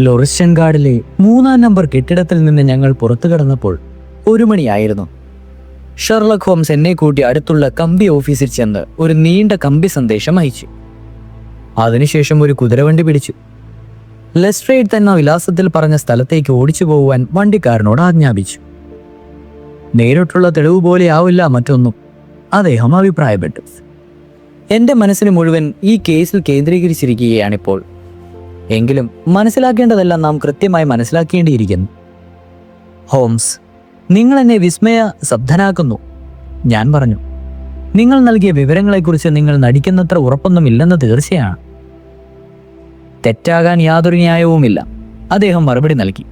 ലൊറിസ്റ്റൺ ഗാർഡിലെ 3-ാം number കെട്ടിടത്തിൽ നിന്ന് ഞങ്ങൾ പുറത്തു കടന്നപ്പോൾ 1 മണിയായിരുന്നു. ഷെർലക് ഹോംസ് എന്നെ കൂട്ടി അടുത്തുള്ള കമ്പി ഓഫീസിൽ ചെന്ന് ഒരു നീണ്ട കമ്പി സന്ദേശം അയച്ചു. അതിനുശേഷം ഒരു കുതിരവണ്ടി പിടിച്ചു. ലെസ്ട്രേഡ് എന്ന വിലാസത്തിൽ പറഞ്ഞ സ്ഥലത്തേക്ക് ഓടിച്ചു പോകുവാൻ വണ്ടിക്കാരനോട് ആജ്ഞാപിച്ചു. നേരിട്ടുള്ള തെളിവ് പോലെയാവില്ല മറ്റൊന്നും, അദ്ദേഹം അഭിപ്രായപ്പെട്ടു. എൻ്റെ മനസ്സിന് മുഴുവൻ ഈ കേസിൽ കേന്ദ്രീകരിച്ചിരിക്കുകയാണിപ്പോൾ. എങ്കിലും മനസ്സിലാക്കേണ്ടതെല്ലാം നാം കൃത്യമായി മനസ്സിലാക്കേണ്ടിയിരിക്കുന്നു. ഹോംസ്, നിങ്ങൾ എന്നെ വിസ്മയ ശബ്ദനാക്കുന്നു, ഞാൻ പറഞ്ഞു. നിങ്ങൾ നൽകിയ വിവരങ്ങളെക്കുറിച്ച് നിങ്ങൾ നടിക്കുന്നത്ര ഉറപ്പൊന്നുമില്ലെന്ന് തീർച്ചയാണ്. തെറ്റാകാൻ യാതൊരു ന്യായവുമില്ല, അദ്ദേഹം മറുപടി നൽകി.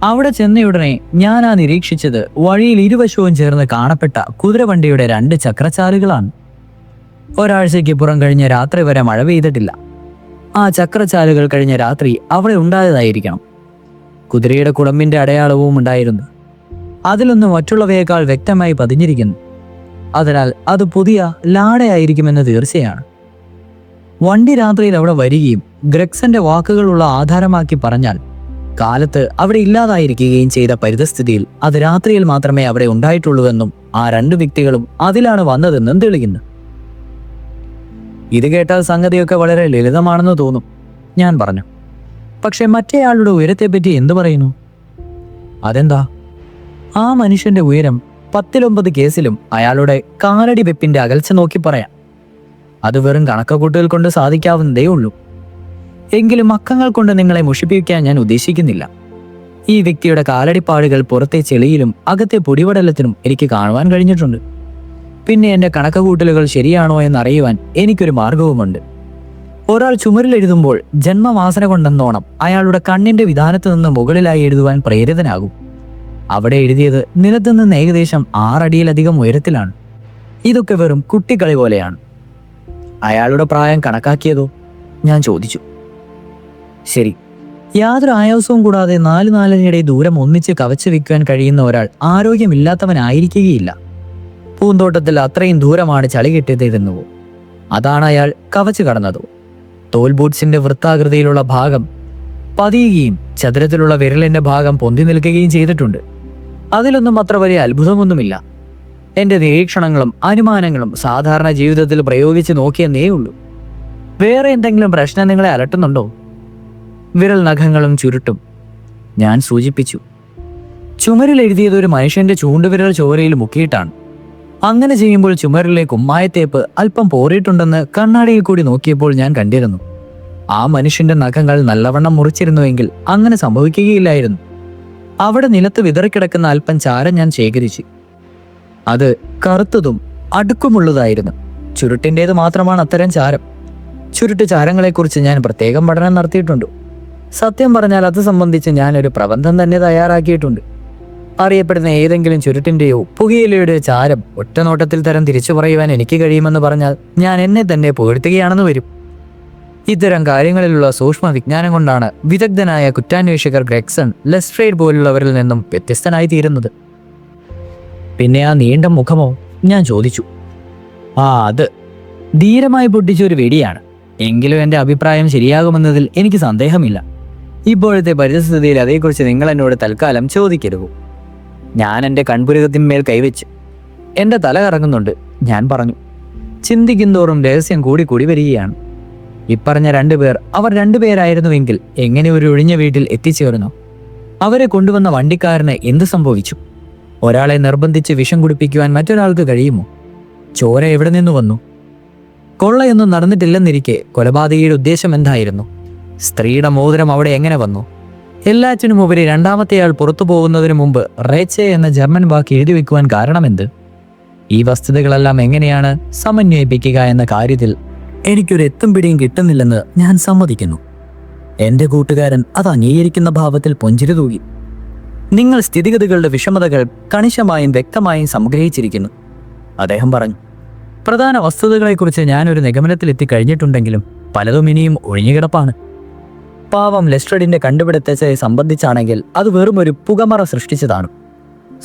അവിടെ ചെന്നയുടനെ ഞാൻ നിരീക്ഷിച്ചത് വഴിയിൽ ഇരുവശവും ചേർന്ന് കാണപ്പെട്ട കുതിരവണ്ടിയുടെ 2 ചക്രച്ചാലുകളാണ്. ഒരാഴ്ചയ്ക്ക് പുറം കഴിഞ്ഞ രാത്രി വരെ മഴ പെയ്തിട്ടില്ല. ആ ചക്രച്ചാലുകൾ കഴിഞ്ഞ രാത്രി അവിടെ ഉണ്ടായതായിരിക്കണം. കുതിരയുടെ കുളമ്പിന്റെ അടയാളവും ഉണ്ടായിരുന്നു. അതിലൊന്ന് മറ്റുള്ളവയേക്കാൾ വ്യക്തമായി പതിഞ്ഞിരിക്കുന്നു. അതിനാൽ അത് പുതിയ ലാടയായിരിക്കുമെന്ന് തീർച്ചയാണ്. വണ്ടി രാത്രിയിൽ അവിടെ വരികയും ഗ്രെഗ്സന്റെ വാക്കുകളുള്ള ആധാരമാക്കി പറഞ്ഞാൽ കാലത്ത് അവിടെ ഇല്ലാതായിരിക്കുകയും ചെയ്ത പരിതസ്ഥിതിയിൽ അത് രാത്രിയിൽ മാത്രമേ അവിടെ ഉണ്ടായിട്ടുള്ളൂവെന്നും ആ 2 വ്യക്തികളും അതിലാണ് വന്നതെന്നും തെളിയുന്നു. ഇത് കേട്ടാൽ സംഗതിയൊക്കെ വളരെ ലളിതമാണെന്ന് തോന്നും, ഞാൻ പറഞ്ഞു. പക്ഷെ മറ്റേയാളുടെ ഉയരത്തെപ്പറ്റി എന്തു പറയുന്നു? അതെന്താ? ആ മനുഷ്യന്റെ ഉയരം 10-9 കേസിലും അയാളുടെ കാലടി വെപ്പിന്റെ അകൽച്ച നോക്കി പറയാം. അത് വെറും കണക്കുകൂട്ടൽ കൊണ്ട് സാധിക്കാവുന്നതേ ഉള്ളൂ. എങ്കിലും അക്കങ്ങൾ കൊണ്ട് നിങ്ങളെ മുഷിപ്പിക്കാൻ ഞാൻ ഉദ്ദേശിക്കുന്നില്ല. ഈ വ്യക്തിയുടെ കാലടിപ്പാടുകൾ പുറത്തെ ചെളിയിലും അകത്തെ പൊടിപടലത്തിനും എനിക്ക് കാണുവാൻ കഴിഞ്ഞിട്ടുണ്ട്. പിന്നെ എൻ്റെ കണക്കുകൂട്ടലുകൾ ശരിയാണോ എന്നറിയുവാൻ എനിക്കൊരു മാർഗവുമുണ്ട്. ഒരാൾ ചുമരിൽ എഴുതുമ്പോൾ ജന്മവാസന കൊണ്ടെന്നോണം അയാളുടെ കണ്ണിന്റെ വിധാനത്ത് നിന്ന് മുകളിലായി എഴുതുവാൻ പ്രേരിതനാകും. അവിടെ എഴുതിയത് നിലത്ത് നിന്ന് ഏകദേശം 6 അടിയിലധികം ഉയരത്തിലാണ്. ഇതൊക്കെ വെറും കുട്ടിക്കളി പോലെയാണ്. അയാളുടെ പ്രായം കണക്കാക്കിയതോ? ഞാൻ ചോദിച്ചു. ശരി, യാതൊരു ആയാസവും കൂടാതെ 4-4 ദൂരം ഒന്നിച്ച് കവച്ചു വെക്കുവാൻ കഴിയുന്ന ഒരാൾ ആരോഗ്യമില്ലാത്തവനായിരിക്കുകയില്ല. പൂന്തോട്ടത്തിൽ അത്രയും ദൂരമാണ് ചളി കെട്ടിയതെന്നുവോ അതാണ് അയാൾ കവച്ചു കടന്നതോ? തോൽ ബൂട്ട്സിന്റെ വൃത്താകൃതിയിലുള്ള ഭാഗം പതിയുകയും ചതുരത്തിലുള്ള വിരലിന്റെ ഭാഗം പൊന്തി നിൽക്കുകയും ചെയ്തിട്ടുണ്ട്. അതിലൊന്നും അത്ര വലിയ അത്ഭുതമൊന്നുമില്ല. എൻ്റെ നിരീക്ഷണങ്ങളും അനുമാനങ്ങളും സാധാരണ ജീവിതത്തിൽ പ്രയോഗിച്ച് നോക്കിയെന്നേ ഉള്ളൂ. വേറെ എന്തെങ്കിലും പ്രശ്നം നിങ്ങളെ അലട്ടുന്നുണ്ടോ? വിരൽ നഖങ്ങളും ചുരുട്ടും, ഞാൻ സൂചിപ്പിച്ചു. ചുമരിൽ എഴുതിയത് ഒരു മനുഷ്യന്റെ ചൂണ്ടുവിരൽ ചോരയിൽ മുക്കിയിട്ടാണ്. അങ്ങനെ ചെയ്യുമ്പോൾ ചുമരിലെ കുമ്മായത്തേപ്പ് അല്പം പോറിയിട്ടുണ്ടെന്ന് കണ്ണാടിയിൽ കൂടി നോക്കിയപ്പോൾ ഞാൻ കണ്ടിരുന്നു. ആ മനുഷ്യന്റെ നഖങ്ങൾ നല്ലവണ്ണം മുറിച്ചിരുന്നുവെങ്കിൽ അങ്ങനെ സംഭവിക്കുകയില്ലായിരുന്നു. അവിടെ നിലത്ത് വിതറിക്കിടക്കുന്ന അല്പം ചാരം ഞാൻ ശേഖരിച്ചു. അത് കറുത്തതും അടുക്കുമുള്ളതായിരുന്നു. ചുരുട്ടിൻ്റേത് മാത്രമാണ് അത്തരം ചാരം. ചുരുട്ട് ചാരങ്ങളെക്കുറിച്ച് ഞാൻ പ്രത്യേകം പഠനം നടത്തിയിട്ടുണ്ട്. സത്യം പറഞ്ഞാൽ അത് സംബന്ധിച്ച് ഞാനൊരു പ്രബന്ധം തന്നെ തയ്യാറാക്കിയിട്ടുണ്ട്. അറിയപ്പെടുന്ന ഏതെങ്കിലും ചുരുട്ടിൻ്റെയോ പുകയിലയുടെയോ ചാരം ഒറ്റനോട്ടത്തിൽ തരം തിരിച്ചു പറയുവാൻ എനിക്ക് കഴിയുമെന്ന് പറഞ്ഞാൽ ഞാൻ എന്നെ തന്നെ പുകഴ്ത്തുകയാണെന്ന് വരും. ഇത്തരം കാര്യങ്ങളിലുള്ള സൂക്ഷ്മ വിജ്ഞാനം കൊണ്ടാണ് വിദഗ്ധനായ കുറ്റാന്വേഷകർ ഗ്രെഗ്സൺ, ലെസ്ട്രേഡ് പോലുള്ളവരിൽ നിന്നും വ്യത്യസ്തനായി തീരുന്നത്. പിന്നെ ആ നീണ്ട മുഖമോ? ഞാൻ ചോദിച്ചു. അത് ധീരമായി പൊട്ടിച്ചൊരു വെടിയാണ്. എങ്കിലും എൻ്റെ അഭിപ്രായം ശരിയാകുമെന്നതിൽ എനിക്ക് സന്ദേഹമില്ല. ഇപ്പോഴത്തെ പരിസ്ഥിതിയിൽ അതേക്കുറിച്ച് നിങ്ങൾ എന്നോട് തൽക്കാലം ചോദിക്കരുത്. ഞാൻ എൻ്റെ കൺപുരുകത്തിന്മേൽ കൈവച്ച്. എൻ്റെ തല കറങ്ങുന്നുണ്ട്, ഞാൻ പറഞ്ഞു. ചിന്തിക്കുന്തോറും രഹസ്യം കൂടി വരികയാണ്. ഇപ്പറഞ്ഞ 2 പേർ അവർ 2 പേരായിരുന്നുവെങ്കിൽ എങ്ങനെ ഒരു ഒഴിഞ്ഞ വീട്ടിൽ എത്തിച്ചേർന്നു? അവരെ കൊണ്ടുവന്ന വണ്ടിക്കാരന് എന്ത് സംഭവിച്ചു? ഒരാളെ നിർബന്ധിച്ച് വിഷം കുടിപ്പിക്കുവാൻ മറ്റൊരാൾക്ക് കഴിയുമോ? ചോര എവിടെ നിന്ന് വന്നു? കൊള്ളയൊന്നും നടന്നിട്ടില്ലെന്നിരിക്കെ കൊലപാതകിയുടെ ഉദ്ദേശം എന്തായിരുന്നു? സ്ത്രീയുടെ മോതിരം അവിടെ എങ്ങനെ വന്നു? എല്ലാറ്റിനും ഉപരി 2ാമത്തെയാൾ പുറത്തു പോകുന്നതിന് മുമ്പ് റേച്ചെ എന്ന ജർമ്മൻ വാക്ക് എഴുതി വെക്കുവാൻ കാരണമെന്ത്? ഈ വസ്തുതകളെല്ലാം എങ്ങനെയാണ് സമന്വയിപ്പിക്കുക എന്ന കാര്യത്തിൽ എനിക്കൊരു എത്തും പിടിയും കിട്ടുന്നില്ലെന്ന് ഞാൻ സമ്മതിക്കുന്നു. എൻ്റെ കൂട്ടുകാരൻ അത് അംഗീകരിക്കുന്ന ഭാവത്തിൽ പുഞ്ചിരി തൂകി. നിങ്ങൾ സ്ഥിതിഗതികളുടെ വിഷമതകൾ കണിശമായും വ്യക്തമായും സംഗ്രഹിച്ചിരിക്കുന്നു, അദ്ദേഹം പറഞ്ഞു. പ്രധാന വസ്തുതകളെക്കുറിച്ച് ഞാനൊരു നിഗമനത്തിലെത്തി കഴിഞ്ഞിട്ടുണ്ടെങ്കിലും പലതും ഇനിയും ഒഴിഞ്ഞുകിടപ്പാണ്. പാവം ലെസ്ട്രഡിന്റെ കണ്ടുപിടുത്തത്തെ സംബന്ധിച്ചാണെങ്കിൽ അത് വെറും ഒരു പുകമറ സൃഷ്ടിച്ചതാണ്.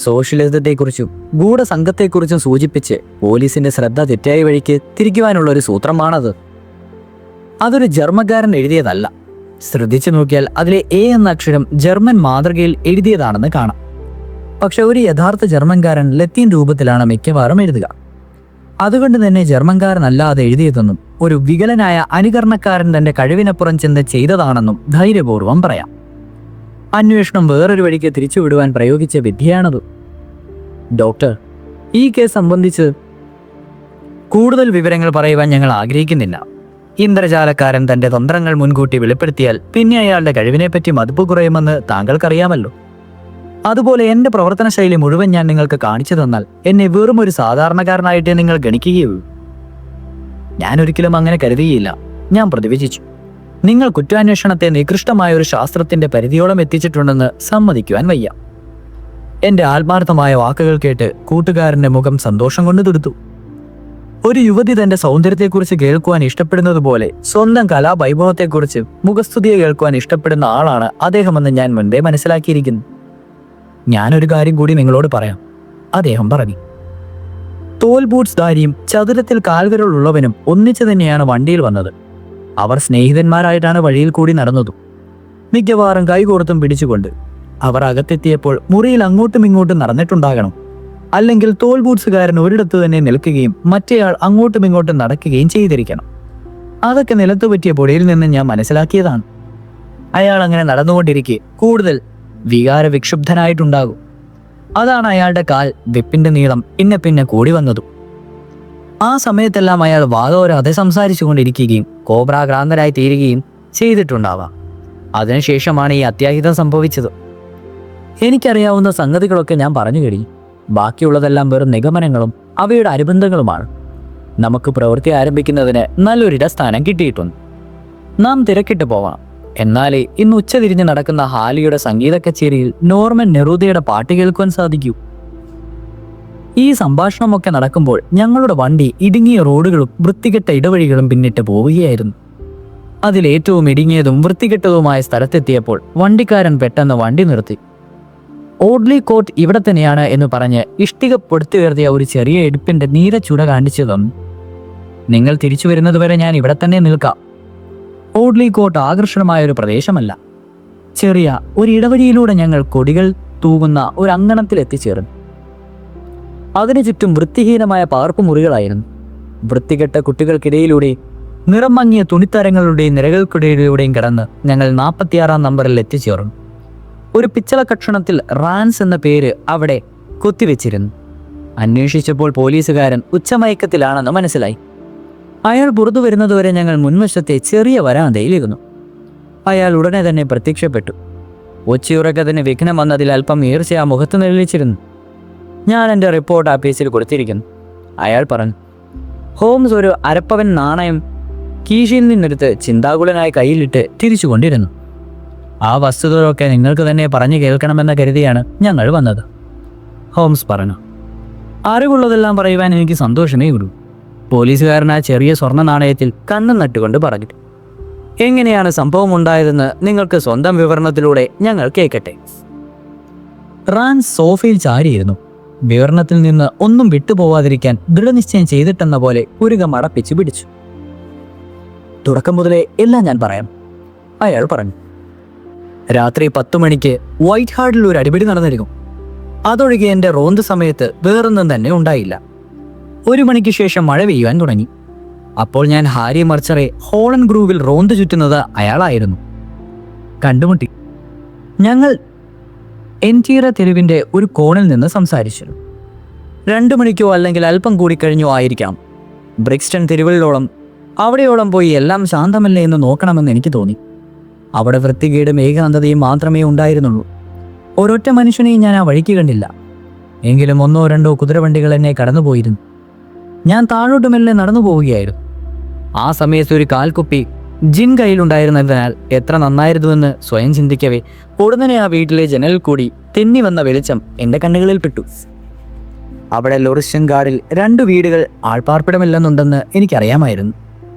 സോഷ്യലിസത്തെക്കുറിച്ചും ഗൂഢസംഘത്തെക്കുറിച്ചും സൂചിപ്പിച്ച് പോലീസിന്റെ ശ്രദ്ധ തെറ്റായ വഴിക്ക് തിരിക്കുവാനുള്ള ഒരു സൂത്രമാണത്. അതൊരു ജർമ്മക്കാരൻ എഴുതിയതല്ല. ശ്രദ്ധിച്ചു നോക്കിയാൽ അതിലെ എ എന്ന അക്ഷരം ജർമ്മൻ മാതൃകയിൽ എഴുതിയതാണെന്ന് കാണാം. പക്ഷെ ഒരു യഥാർത്ഥ ജർമ്മൻകാരൻ ലത്തീൻ രൂപത്തിലാണ് മിക്കവാറും എഴുതുക. അതുകൊണ്ട് തന്നെ ജർമ്മൻകാരനല്ലാതെ എഴുതിയതെന്നും ഒരു വികലനായ അനുകരണക്കാരൻ തന്റെ കഴിവിനപ്പുറം ചെന്ന് ചെയ്തതാണെന്നും ധൈര്യപൂർവ്വം പറയാം. അന്വേഷണം വേറൊരു വഴിക്ക് തിരിച്ചുവിടുവാൻ പ്രയോഗിച്ച വിദ്യയാണത്. ഡോക്ടർ, ഈ കേസ് സംബന്ധിച്ച് കൂടുതൽ വിവരങ്ങൾ പറയുവാൻ ഞങ്ങൾ ആഗ്രഹിക്കുന്നില്ല. ഇന്ദ്രജാലക്കാരൻ തന്റെ തന്ത്രങ്ങൾ മുൻകൂട്ടി വെളിപ്പെടുത്തിയാൽ പിന്നെ അയാളുടെ കഴിവിനെപ്പറ്റി മതിപ്പ് കുറയുമെന്ന് താങ്കൾക്കറിയാമല്ലോ. അതുപോലെ എന്റെ പ്രവർത്തന ശൈലി മുഴുവൻ ഞാൻ നിങ്ങൾക്ക് കാണിച്ചു തന്നാൽ എന്നെ വെറും ഒരു സാധാരണക്കാരനായിട്ടേ നിങ്ങൾ ഗണിക്കുകയുള്ളൂ. ഞാൻ ഒരിക്കലും അങ്ങനെ കരുതിയില്ല. ഞാൻ പ്രതിവചിച്ചു, നിങ്ങൾ കുറ്റാന്വേഷണത്തെ നികൃഷ്ടമായ ഒരു ശാസ്ത്രത്തിന്റെ പരിധിയോളം എത്തിച്ചിട്ടുണ്ടെന്ന് സമ്മതിക്കുവാൻ വയ്യ. എന്റെ ആത്മാർത്ഥമായ വാക്കുകൾ കേട്ട് കൂട്ടുകാരന്റെ മുഖം സന്തോഷം കൊണ്ട് തുടുത്തു. ഒരു യുവതി തന്റെ സൗന്ദര്യത്തെക്കുറിച്ച് കേൾക്കുവാൻ ഇഷ്ടപ്പെടുന്നത് പോലെ സ്വന്തം കലാവൈഭവത്തെക്കുറിച്ച് മുഖസ്തുതിയെ കേൾക്കുവാൻ ഇഷ്ടപ്പെടുന്ന ആളാണ് അദ്ദേഹമെന്ന് ഞാൻ മുൻപേ മനസ്സിലാക്കിയിരിക്കുന്നു. ഞാനൊരു കാര്യം കൂടി നിങ്ങളോട് പറയാം, അദ്ദേഹം പറഞ്ഞു. തോൽ ബൂട്ട്സ് ധാരിയും ചതുരത്തിൽ കാൽവിരലുള്ളവനും ഒന്നിച്ചു തന്നെയാണ് വണ്ടിയിൽ വന്നത്. അവർ സ്നേഹിതന്മാരായിട്ടാണ് വഴിയിൽ കൂടി നടന്നതും, മിക്കവാറും കൈകോർത്തും പിടിച്ചുകൊണ്ട്. അവർ അകത്തെത്തിയപ്പോൾ മുറിയിൽ അങ്ങോട്ടും ഇങ്ങോട്ടും നടന്നിട്ടുണ്ടാകണം. അല്ലെങ്കിൽ തോൽ ബൂട്ട്സുകാരൻ ഒരിടത്ത് തന്നെ നിൽക്കുകയും മറ്റേയാൾ അങ്ങോട്ടും ഇങ്ങോട്ടും നടക്കുകയും ചെയ്തിരിക്കണം. അതൊക്കെ നിലത്തു പറ്റിയ പുഴയിൽ നിന്ന് ഞാൻ മനസ്സിലാക്കിയതാണ്. അയാൾ അങ്ങനെ നടന്നുകൊണ്ടിരിക്കെ കൂടുതൽ വികാരവിക്ഷുബ്ധനായിട്ടുണ്ടാകും. അതാണ് അയാളുടെ കാൽ വെപ്പിന്റെ നീളം പിന്നെ കൂടി വന്നതും. ആ സമയത്തെല്ലാം അയാൾ വാദോരാതെ സംസാരിച്ചു കൊണ്ടിരിക്കുകയും കോബ്രാക്രാന്തരായി തീരുകയും ചെയ്തിട്ടുണ്ടാവാം. അതിനുശേഷമാണ് ഈ അത്യാഹിതം സംഭവിച്ചത്. എനിക്കറിയാവുന്ന സംഗതികളൊക്കെ ഞാൻ പറഞ്ഞു കഴിഞ്ഞു. ബാക്കിയുള്ളതെല്ലാം വെറും നിഗമനങ്ങളും അവയുടെ അനുബന്ധങ്ങളുമാണ്. നമുക്ക് പ്രവൃത്തി ആരംഭിക്കുന്നതിന് നല്ലൊരിടസ്ഥാനം കിട്ടിയിട്ടുണ്ട്. നാം തിരക്കിട്ട് പോകണം. എന്നാലേ ഇന്ന് ഉച്ചതിരിഞ്ഞ് നടക്കുന്ന ഹാലിയുടെ സംഗീത കച്ചേരിയിൽ നോർമൻ നെറൂദയുടെ പാട്ട് കേൾക്കുവാൻ സാധിക്കൂ. ഈ സംഭാഷണമൊക്കെ നടക്കുമ്പോൾ ഞങ്ങളുടെ വണ്ടി ഇടുങ്ങിയ റോഡുകളും വൃത്തികെട്ട ഇടവഴികളും പിന്നിട്ട് പോവുകയായിരുന്നു. അതിലേറ്റവും ഇടുങ്ങിയതും വൃത്തികെട്ടതുമായ സ്ഥലത്തെത്തിയപ്പോൾ വണ്ടിക്കാരൻ പെട്ടെന്ന് വണ്ടി നിർത്തി. ഓഡ്ലി കോട്ട് ഇവിടെ തന്നെയാണ് എന്ന് പറഞ്ഞ് ഇഷ്ടിക പൊടുത്തുയർത്തിയ ഒരു ചെറിയ എടുപ്പിന്റെ നീരച്ചുട കാണിച്ചു തന്നു. നിങ്ങൾ തിരിച്ചു വരുന്നതുവരെ ഞാൻ ഇവിടെ തന്നെ നിൽക്കാം. ഓഡ്ലി കോട്ട് ആകർഷണമായ ഒരു പ്രദേശമല്ല. ചെറിയ ഒരു ഇടവഴിയിലൂടെ ഞങ്ങൾ കൊടികൾ തൂകുന്ന ഒരു അങ്കണത്തിൽ എത്തിച്ചേർന്നു. അതിനു ചുറ്റും വൃത്തിഹീനമായ പാർപ്പുമുറികളായിരുന്നു. വൃത്തികെട്ട കുട്ടികൾക്കിടയിലൂടെ നിറം മങ്ങിയ തുണിത്തരങ്ങളുടെയും നിരകൾക്കിടയിലൂടെയും കടന്ന് ഞങ്ങൾ 46-ാം നമ്പറിൽ എത്തിച്ചേർന്നു. ഒരു പിച്ചള കഷണത്തിൽ റാൻസ് എന്ന പേര് അവിടെ കൊത്തിവെച്ചിരുന്നു. അന്വേഷിച്ചപ്പോൾ പോലീസുകാരൻ ഉച്ചമയക്കത്തിലാണെന്ന് മനസ്സിലായി. അയാൾ പുറത്തു വരുന്നതുവരെ ഞങ്ങൾ മുൻവശത്തെ ചെറിയ വരാന്തയിലിരുന്നു. അയാൾ ഉടനെ തന്നെ പ്രത്യക്ഷപ്പെട്ടു. ഒച്ചയുറക്കത്തിന് വിഘ്നം വന്നതിൽ അല്പം ഈർച്ച ആ മുഖത്ത് നിഴലിച്ചിരുന്നു. ഞാൻ എൻ്റെ റിപ്പോർട്ട് ആ പേജിൽ കൊടുത്തിരിക്കുന്നു. അയാൾ പറഞ്ഞു. ഹോംസ് ഒരു അരപ്പവൻ നാണയം കീശയിൽ നിന്നെടുത്ത് ചിന്താകുലനായി കയ്യിലിട്ട് തിരിച്ചുകൊണ്ടിരുന്നു. ആ വസ്തുതകളൊക്കെ നിങ്ങൾക്ക് തന്നെ പറഞ്ഞു കേൾക്കണമെന്ന് കരുതിയാണ് ഞങ്ങൾ വന്നത്, ഹോംസ് പറഞ്ഞു. അറിവുള്ളതെല്ലാം പറയുവാൻ എനിക്ക് സന്തോഷമേ ഉള്ളൂ. പോലീസുകാരൻ ആ ചെറിയ സ്വർണ്ണ നാണയത്തിൽ കണ്ണും നട്ടുകൊണ്ട് പറഞ്ഞു. എങ്ങനെയാണ് സംഭവം ഉണ്ടായതെന്ന് നിങ്ങൾക്ക് സ്വന്തം വിവരണത്തിലൂടെ ഞങ്ങൾ കേൾക്കട്ടെ. റാൻസ് സോഫയിൽ ചാരിയിരുന്നു. വിവരണത്തിൽ നിന്ന് ഒന്നും വിട്ടുപോവാതിരിക്കാൻ ദൃഢനിശ്ചയം ചെയ്തിട്ടെന്ന പോലെ പുരുക മടപ്പിച്ചു പിടിച്ചു. തുടക്കം മുതലേ എല്ലാം ഞാൻ പറയാം, അയാൾ പറഞ്ഞു. രാത്രി 10 മണിക്ക് വൈറ്റ് ഹാർട്ടിൽ ഒരു അടിപിടി നടന്നിരുന്നു. അതൊഴികെ എൻ്റെ റോന്ത് സമയത്ത് വേറൊന്നും തന്നെ ഉണ്ടായില്ല. 1 മണിക്ക് ശേഷം മഴ പെയ്യുവാൻ തുടങ്ങി. അപ്പോൾ ഞാൻ ഹാരി മർച്ചറെ ഹോളൻ ഗ്രൂവിൽ റോന്ത് ചുറ്റുന്നത് അയാളായിരുന്നു. കണ്ടുമുട്ടി. ഞങ്ങൾ എൻറ്റീറ തെരുവിൻ്റെ ഒരു കോണിൽ നിന്ന് സംസാരിച്ചു. 2 മണിക്കോ അല്ലെങ്കിൽ അല്പം കൂടി കഴിഞ്ഞോ ആയിരിക്കാം. ബ്രിക്സ്റ്റൺ തെരുവിലോളം അവിടെയോളം പോയി എല്ലാം ശാന്തമല്ലേ എന്ന് നോക്കണമെന്ന് എനിക്ക് തോന്നി. അവിടെ വൃത്തികേടും ഏകാന്തതയും മാത്രമേ ഉണ്ടായിരുന്നുള്ളൂ. ഒരൊറ്റ മനുഷ്യനെയും ഞാൻ ആ വഴിക്ക് കണ്ടില്ല. എങ്കിലും 1-2 കുതിരവണ്ടികൾ എന്നെ കടന്നുപോയിരുന്നു. ഞാൻ താഴോട്ടുമെല്ലെ നടന്നു പോവുകയായിരുന്നു. ആ സമയത്ത് ഒരു കാൽക്കുപ്പി ജിൻ കയ്യിലുണ്ടായിരുന്നതിനാൽ എത്ര നന്നായിരുന്നുവെന്ന് സ്വയം ചിന്തിക്കവേ ഉടനെ ആ വീട്ടിലെ ജനലിൽ കൂടി തെന്നി വന്ന വെളിച്ചം എൻ്റെ കണ്ണുകളിൽ പെട്ടു. അവിടെ ലൊറിസ്റ്റൻ ഗാർഡിൽ 2 വീടുകൾ ആൾപ്പാർപ്പിടമില്ലെന്നുണ്ടെന്ന് എനിക്കറിയാമായിരുന്നു.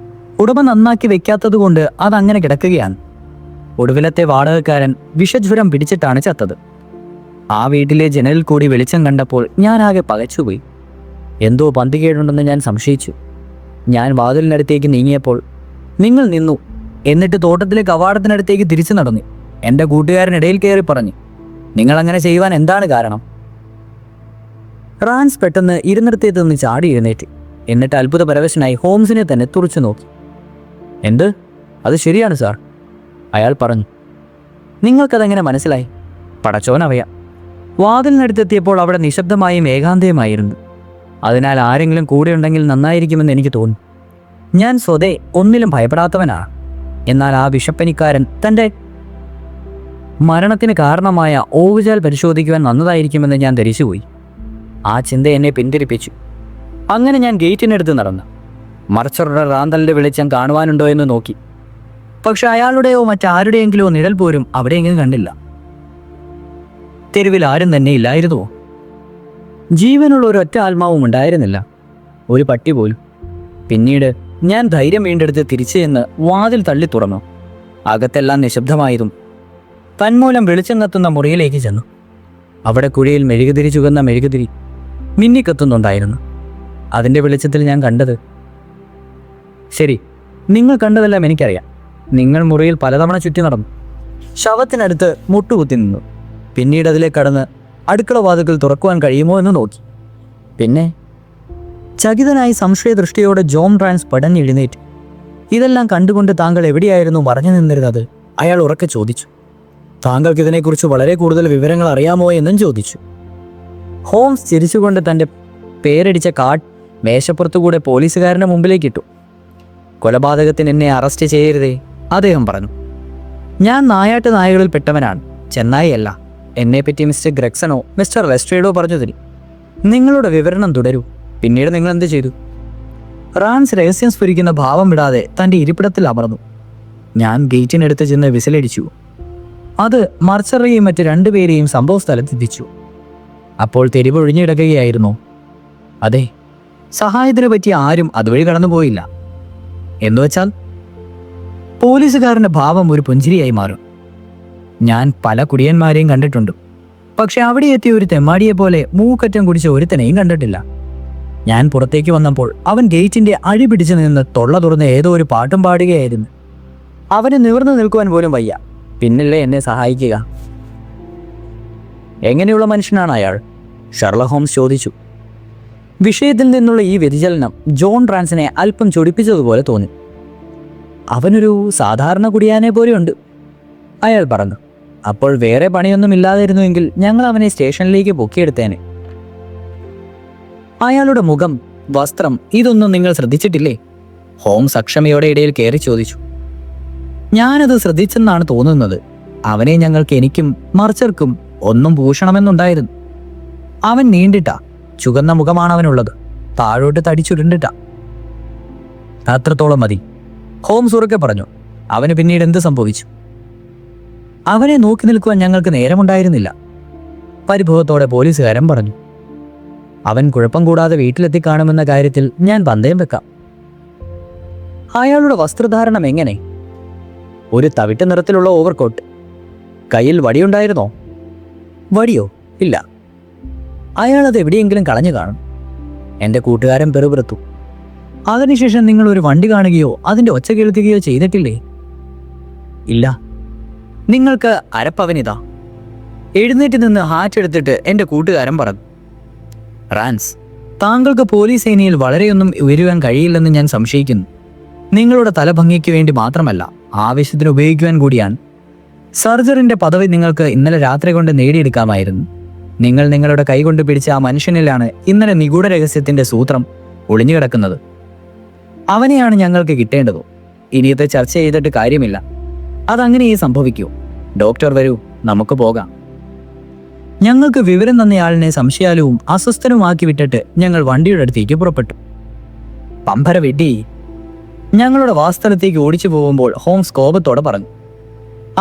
ഉടമ നന്നാക്കി വെക്കാത്തത് കൊണ്ട് അതങ്ങനെ കിടക്കുകയാണ്. ഒടുവിലത്തെ വാടകക്കാരൻ വിഷജ്വരം പിടിച്ചിട്ടാണ് ചത്തത്. ആ വീട്ടിലെ ജനലിൽ കൂടി വെളിച്ചം കണ്ടപ്പോൾ ഞാനാകെ പകച്ചുപോയി. എന്തോ പന്തികേടുണ്ടെന്ന് ഞാൻ സംശയിച്ചു. ഞാൻ വാതിലിനടുത്തേക്ക് നീങ്ങിയപ്പോൾ നിങ്ങൾ നിന്നു. എന്നിട്ട് തോട്ടത്തിലെ കവാടത്തിനടുത്തേക്ക് തിരിച്ചു നടന്നു. എൻ്റെ കൂട്ടുകാരനിടയിൽ കയറി പറഞ്ഞു, നിങ്ങൾ അങ്ങനെ ചെയ്യുവാൻ എന്താണ് കാരണം? റാൻസ് പെട്ടെന്ന് ഇരുന്നിടത്തേക്ക് നിന്ന് ചാടി എഴുന്നേറ്റ്. എന്നിട്ട് അത്ഭുത പരവശനായി ഹോംസിനെ തന്നെ തുറച്ചു നോക്കി. എന്ത്? അത് ശരിയാണ് സാർ, അയാൾ പറഞ്ഞു. നിങ്ങൾക്കതെങ്ങനെ മനസ്സിലായി? പടച്ചോനറിയാം. വാതിലിനടുത്തെത്തിയപ്പോൾ അവിടെ നിശബ്ദമായും ഏകാന്തയുമായിരുന്നു. അതിനാൽ ആരെങ്കിലും കൂടെ ഉണ്ടെങ്കിൽ നന്നായിരിക്കുമെന്ന് എനിക്ക് തോന്നി. ഞാൻ സ്വതേ ഒന്നിലും ഭയപ്പെടാത്തവനാണ്. എന്നാൽ ആ വിഷപ്പനിക്കാരൻ തൻ്റെ മരണത്തിന് കാരണമായ ഓവുചാൽ പരിശോധിക്കുവാൻ വന്നതായിരിക്കുമെന്ന് ഞാൻ ധരിച്ചുപോയി. ആ ചിന്ത എന്നെ പിന്തിരിപ്പിച്ചു. അങ്ങനെ ഞാൻ ഗേറ്റിനടുത്ത് നടന്നു. മർച്ചറുടെ റാന്തലിൻ്റെ വെളിച്ചം കാണുവാനുണ്ടോ എന്ന് നോക്കി. പക്ഷെ അയാളുടെയോ മറ്റാരുടെയെങ്കിലോ നിഴൽ പോലും അവിടെയെങ്കിലും കണ്ടില്ല. തെരുവിൽ ആരും തന്നെ ഇല്ലായിരുന്നുവോ? ജീവനുള്ള ഒരൊറ്റ ആത്മാവും ഉണ്ടായിരുന്നില്ല, ഒരു പട്ടി പോലും. പിന്നീട് ഞാൻ ധൈര്യം വീണ്ടെടുത്ത് തിരിച്ചു ചെന്ന് വാതിൽ തള്ളി തുറന്നു. അകത്തെല്ലാം നിശബ്ദമായതും തന്മൂലം വെളിച്ചം കത്തുന്ന മുറിയിലേക്ക് ചെന്നു. അവിടെ കുഴിയിൽ മെഴുകുതിരി ചുവന്ന മെഴുകുതിരി മിന്നിക്കത്തുന്നുണ്ടായിരുന്നു. അതിൻ്റെ വെളിച്ചത്തിൽ ഞാൻ കണ്ടത്, ശരി, നിങ്ങൾ കണ്ടതെല്ലാം എനിക്കറിയാം. നിങ്ങൾ മുറിയിൽ പലതവണ ചുറ്റി നടന്നു, ശവത്തിനടുത്ത് മുട്ടുകുത്തി നിന്നു. പിന്നീട് അതിലേക്ക് കടന്ന് അടുക്കള വാതിൽക്കൽ തുറക്കുവാൻ കഴിയുമോ എന്ന് നോക്കി. പിന്നെ ചകിതനായി സംശയദൃഷ്ടിയോടെ ജോൺ റാൻസ് പടഞ്ഞെഴുന്നേറ്റ്. ഇതെല്ലാം കണ്ടുകൊണ്ട് താങ്കൾ എവിടെയായിരുന്നു മറഞ്ഞു നിന്നിരുന്നത്? അയാൾ ഉറക്കെ ചോദിച്ചു. താങ്കൾക്ക് ഇതിനെക്കുറിച്ച് വളരെ കൂടുതൽ വിവരങ്ങൾ അറിയാമോ എന്നും ചോദിച്ചു. ഹോംസ് ചിരിച്ചുകൊണ്ട് തൻ്റെ പേരടിച്ച കാർഡ് മേശപ്പുറത്തുകൂടെ പോലീസുകാരൻ്റെ മുമ്പിലേക്ക് ഇട്ടു. കൊലപാതകത്തിന് എന്നെ അറസ്റ്റ് ചെയ്യരുതേ, അദ്ദേഹം പറഞ്ഞു. ഞാൻ നായാട്ട് നായകളിൽ പെട്ടവനാണ്, ചെന്നായിയല്ല. എന്നെപ്പറ്റി മിസ്റ്റർ ഗ്രെക്സണോ മിസ്റ്റർ ലെസ്ട്രേഡോ പറഞ്ഞു തരും. നിങ്ങളുടെ വിവരണം തുടരൂ. പിന്നീട് നിങ്ങൾ എന്ത് ചെയ്തു? റാൻസ് രഹസ്യം സ്ഫുരിക്കുന്ന ഭാവം വിടാതെ തൻ്റെ ഇരിപ്പിടത്തിൽ അമർന്നു. ഞാൻ ഗേറ്റിനടുത്ത് ചെന്ന് വിസിലടിച്ചു. അത് മർച്ചറേയും മറ്റ് രണ്ടുപേരെയും സംഭവ സ്ഥലത്തെത്തിച്ചു. അപ്പോൾ തെരുവൊഴിഞ്ഞു കിടക്കുകയായിരുന്നു. അതെ, സഹായത്തിനെ പറ്റി ആരും അതുവഴി കടന്നുപോയില്ല. എന്നുവെച്ചാൽ പോലീസുകാരൻ്റെ ഭാവം ഒരു പുഞ്ചിരിയായി മാറും. ഞാൻ പല കുടിയന്മാരെയും കണ്ടിട്ടുണ്ട്, പക്ഷെ അവിടെ എത്തിയ ഒരു തെമ്മാടിയെ പോലെ മൂക്കറ്റം കുടിച്ച ഒരുത്തനെയും കണ്ടിട്ടില്ല. ഞാൻ പുറത്തേക്ക് വന്നപ്പോൾ അവൻ ഗേറ്റിന്റെ അഴി പിടിച്ചു നിന്ന് തൊള്ള തുറന്ന് ഏതോ ഒരു പാട്ടും പാടുകയായിരുന്നു. അവന് നിവർന്നു നിൽക്കുവാൻ പോലും വയ്യ, പിന്നല്ലേ എന്നെ സഹായിക്കുക. എങ്ങനെയുള്ള മനുഷ്യനാണ് അയാൾ? ഷെർലക് ഹോംസ് ചോദിച്ചു. വിഷയത്തിൽ നിന്നുള്ള ഈ വ്യതിചലനം ജോൺ റാൻസിനെ അല്പം ചൊടിപ്പിച്ചതുപോലെ തോന്നി. അവനൊരു സാധാരണ കുടിയാനെ പോലെയുണ്ട്, അയാൾ പറഞ്ഞു. അപ്പോൾ വേറെ പണിയൊന്നും ഇല്ലാതിരുന്നുവെങ്കിൽ ഞങ്ങൾ അവനെ സ്റ്റേഷനിലേക്ക് പൊക്കിയെടുത്തേനെ. അയാളുടെ മുഖം, വസ്ത്രം, ഇതൊന്നും നിങ്ങൾ ശ്രദ്ധിച്ചിട്ടില്ലേ? ഹോംസ് അക്ഷമയോടെ ഇടയിൽ കയറി ചോദിച്ചു. ഞാനത് ശ്രദ്ധിച്ചെന്നാണ് തോന്നുന്നത്. അവനെ ഞങ്ങൾക്ക് എനിക്കും മർച്ചർക്കും ഒന്നും ഭൂഷണമെന്നുണ്ടായിരുന്നു. അവൻ നീണ്ടിട്ടാ, ചുവന്ന മുഖമാണ് അവനുള്ളത്, താഴോട്ട് തടിച്ചുരുണ്ടിട്ട. അത്രത്തോളം മതി, ഹോംസ് ഉറക്കെ പറഞ്ഞു. അവന് പിന്നീട് എന്ത് സംഭവിച്ചു? അവനെ നോക്കി നിൽക്കുവാൻ ഞങ്ങൾക്ക് നേരമുണ്ടായിരുന്നില്ല, പരിഭവത്തോടെ പോലീസുകാരൻ പറഞ്ഞു. അവൻ കുഴപ്പം കൂടാതെ വീട്ടിലെത്തിക്കാണുമെന്ന കാര്യത്തിൽ ഞാൻ പന്തയം വെക്കാം. അയാളുടെ വസ്ത്രധാരണം എങ്ങനെ? ഒരു തവിട്ട് നിറത്തിലുള്ള ഓവർകോട്ട്. കയ്യിൽ വടിയുണ്ടായിരുന്നോ? വടിയോ? ഇല്ല. അയാളത് എവിടെയെങ്കിലും കളഞ്ഞു കാണും. എൻ്റെ കൂട്ടുകാരൻ പെറുപിറുത്തു. അതിനുശേഷം നിങ്ങൾ ഒരു വണ്ടി കാണുകയോ അതിൻ്റെ ഒച്ച കേൾക്കുകയോ ചെയ്തിട്ടില്ലേ? ഇല്ല. നിങ്ങൾക്ക് അരപ്പവനിതാ. എഴുന്നേറ്റ് നിന്ന് ഹാറ്റ് എടുത്തിട്ട് എൻ്റെ കൂട്ടുകാരൻ പറഞ്ഞു. റാൻസ്, താങ്കൾക്ക് പോലീസ് സേനയിൽ വളരെയൊന്നും ഉയരുവാൻ കഴിയില്ലെന്ന് ഞാൻ സംശയിക്കുന്നു. നിങ്ങളുടെ തലഭംഗിക്ക് വേണ്ടി മാത്രമല്ല, ആവശ്യത്തിന് ഉപയോഗിക്കുവാൻ കൂടിയാണ്. സർജറിൻ്റെ പദവി നിങ്ങൾക്ക് ഇന്നലെ രാത്രി കൊണ്ട് നേടിയെടുക്കാമായിരുന്നു. നിങ്ങൾ നിങ്ങളുടെ കൈകൊണ്ട് പിടിച്ച ആ മനുഷ്യനിലാണ് ഇന്നലെ നിഗൂഢ രഹസ്യത്തിൻ്റെ സൂത്രം ഒളിഞ്ഞു കിടക്കുന്നത്. അവനെയാണ് ഞങ്ങൾക്ക് കിട്ടേണ്ടത്. ഇനിയത്തെ ചർച്ച ചെയ്തിട്ട് കാര്യമില്ല, അതങ്ങനെയേ സംഭവിക്കൂ. ഡോക്ടർ വരൂ, നമുക്ക് പോകാം. ഞങ്ങൾക്ക് വിവരം തന്നയാളിനെ സംശയാലുവും അസ്വസ്ഥനുമാക്കി വിട്ടിട്ട് ഞങ്ങൾ വണ്ടിയുടെ അടുത്തേക്ക് പുറപ്പെട്ടു. പമ്പര വെട്ടി ഞങ്ങളുടെ വാസ്തവത്തേക്ക് ഓടിച്ചു പോകുമ്പോൾ ഹോംസ് കോപത്തോടെ പറഞ്ഞു.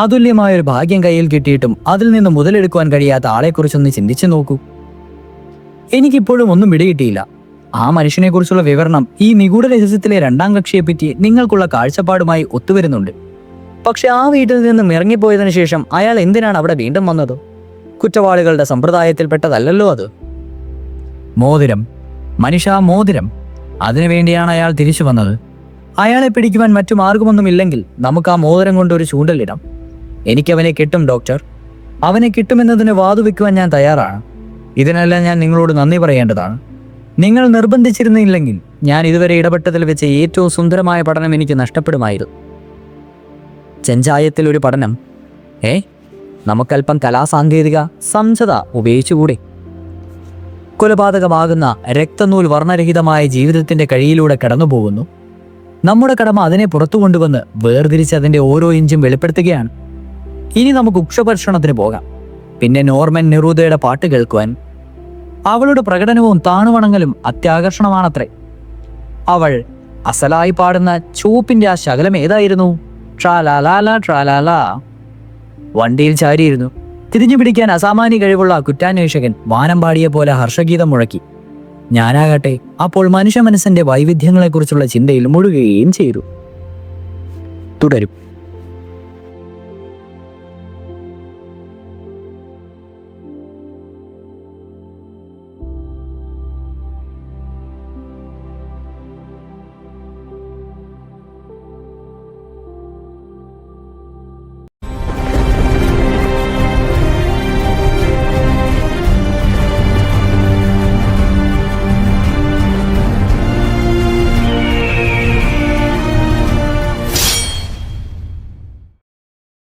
അതുല്യമായൊരു ഭാഗ്യം കയ്യിൽ കിട്ടിയിട്ടും അതിൽ നിന്ന് മുതലെടുക്കുവാൻ കഴിയാത്ത ആളെക്കുറിച്ചൊന്ന് ചിന്തിച്ചു നോക്കൂ. എനിക്കിപ്പോഴും ഒന്നും പിടികിട്ടിയില്ല. ആ മനുഷ്യനെക്കുറിച്ചുള്ള വിവരണം ഈ നിഗൂഢ രഹസ്യത്തിലെ രണ്ടാം കക്ഷിയെപ്പറ്റി നിങ്ങൾക്കുള്ള കാഴ്ചപ്പാടുമായി ഒത്തുവരുന്നുണ്ട്. പക്ഷെ ആ വീട്ടിൽ നിന്നും ഇറങ്ങിപ്പോയതിനു ശേഷം അയാൾ എന്തിനാണ് അവിടെ വീണ്ടും വന്നത്? കുറ്റവാളികളുടെ സമ്പ്രദായത്തിൽപ്പെട്ടതല്ലോ അത്. മോതിരം, മനുഷ്യ മോതിരം, അതിനുവേണ്ടിയാണ് അയാൾ തിരിച്ചു വന്നത്. അയാളെ പിടിക്കുവാൻ മറ്റു മാർഗമൊന്നുമില്ലെങ്കിൽ നമുക്ക് ആ മോതിരം കൊണ്ട് ഒരു ചൂണ്ടലിടാം. എനിക്കവനെ കിട്ടും ഡോക്ടർ. അവനെ കിട്ടുമെന്നതിന് വാതുവെക്കുവാൻ ഞാൻ തയ്യാറാണ്. ഇതിനെല്ലാം ഞാൻ നിങ്ങളോട് നന്ദി പറയേണ്ടതാണ്. നിങ്ങൾ നിർബന്ധിച്ചിരുന്നില്ലെങ്കിൽ ഞാൻ ഇതുവരെ ഇടപെട്ടതിൽ വെച്ച് ഏറ്റവും സുന്ദരമായ പഠനം എനിക്ക് നഷ്ടപ്പെടുമായിരുന്നു. ചെഞ്ചായത്തിൽ ഒരു പഠനം? നമുക്കല്പം കലാസാങ്കേതിക സംസത ഉപയോഗിച്ചുകൂടെ? കൊലപാതകമാകുന്ന രക്തനൂൽ വർണ്ണരഹിതമായ ജീവിതത്തിന്റെ കഴിയിലൂടെ കടന്നുപോകുന്നു. നമ്മുടെ കടമ അതിനെ പുറത്തു കൊണ്ടുവന്ന് വേർതിരിച്ച് അതിന്റെ ഓരോ ഇഞ്ചും വെളിപ്പെടുത്തുകയാണ്. ഇനി നമുക്ക് ഉക്ഷഭക്ഷണത്തിന് പോകാം. പിന്നെ നോർമൻ നെറൂദയുടെ പാട്ട് കേൾക്കുവാൻ. അവളുടെ പ്രകടനവും താണുവണങ്ങലും അത്യാകർഷണമാണത്രേ. അവൾ അസലായി പാടുന്ന ചുവപ്പിന്റെ ആ ശകലം ഏതായിരുന്നു? ട്രാലാലാല ട്രാലാല. വണ്ടിയിൽ ചാരിയിരുന്നു. തിരിഞ്ഞു പിടിക്കാൻ അസാമാന്യ കഴിവുള്ള കുറ്റാന്വേഷകൻ വാനമ്പാടിയെ പോലെ ഹർഷഗീതം മുഴക്കി. ഞാനാകട്ടെ അപ്പോൾ മനുഷ്യ മനസ്സിന്റെ വൈവിധ്യങ്ങളെക്കുറിച്ചുള്ള ചിന്തയിൽ മുഴുകുകയും ചെയ്തു. തുടരും.